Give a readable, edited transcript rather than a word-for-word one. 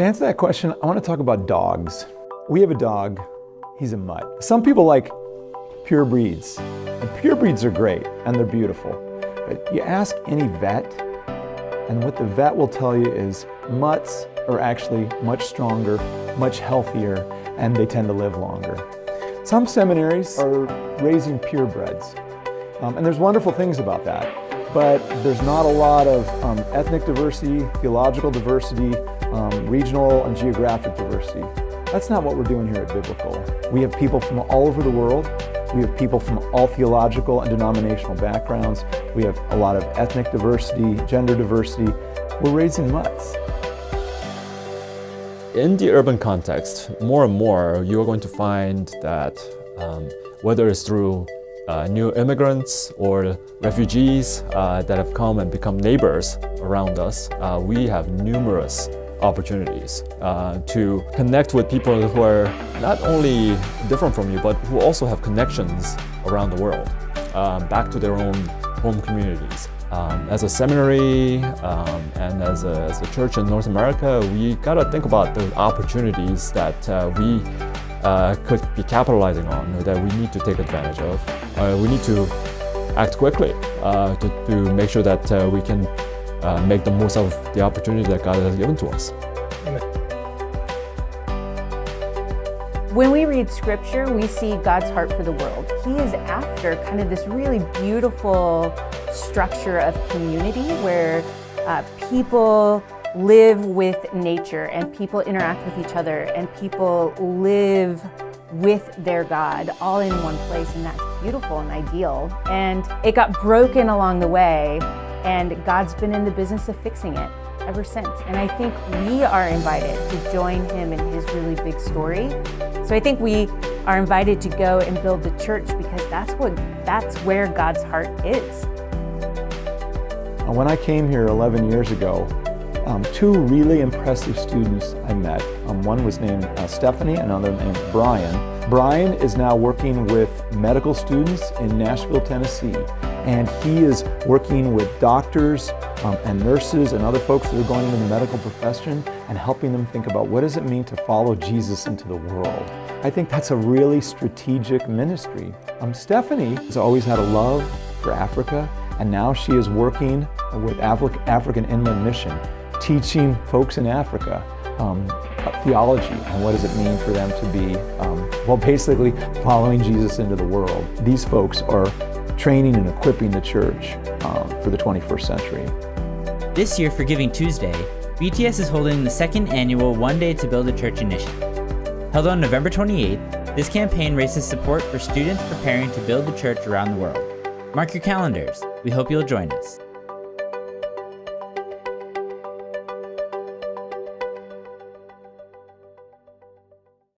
To answer that question, I want to talk about dogs. We have a dog, he's a mutt. Some people like pure breeds, and pure breeds are great, and they're beautiful. But you ask any vet, and what the vet will tell you is mutts are actually much stronger, much healthier, and they tend to live longer. Some seminaries are raising purebreds, and there's wonderful things about that. But there's not a lot of ethnic diversity, theological diversity, regional and geographic diversity. That's not what we're doing here at Biblical. We have people from all over the world. We have people from all theological and denominational backgrounds. We have a lot of ethnic diversity, gender diversity. We're raising mutts. In the urban context, more and more you're going to find that whether it's through new immigrants or refugees that have come and become neighbors around us, we have numerous opportunities to connect with people who are not only different from you, but who also have connections around the world, back to their own home communities. As a seminary and as a church in North America, we gotta think about the opportunities that we could be capitalizing on, that we need to take advantage of. We need to act quickly to make sure that we can make the most of the opportunity that God has given to us. When we read scripture, we see God's heart for the world. He is after kind of this really beautiful structure of community where people live with nature and people interact with each other and people live with their God all in one place, and that's beautiful and ideal. And it got broken along the way, and God's been in the business of fixing it ever since. And I think we are invited to join him in his really big story. So I think we are invited to go and build the church because that's where God's heart is. When I came here 11 years ago, two really impressive students I met. One was named Stephanie, another named Brian. Brian is now working with medical students in Nashville, Tennessee, and he is working with doctors and nurses and other folks that are going into the medical profession and helping them think about what does it mean to follow Jesus into the world. I think that's a really strategic ministry. Stephanie has always had a love for Africa, and now she is working with African Inland Mission, teaching folks in Africa theology and what does it mean for them to be, basically following Jesus into the world. These folks are training and equipping the church for the 21st century. This year for Giving Tuesday, BTS is holding the second annual One Day to Build a Church initiative. Held on November 28th, this campaign raises support for students preparing to build the church around the world. Mark your calendars. We hope you'll join us.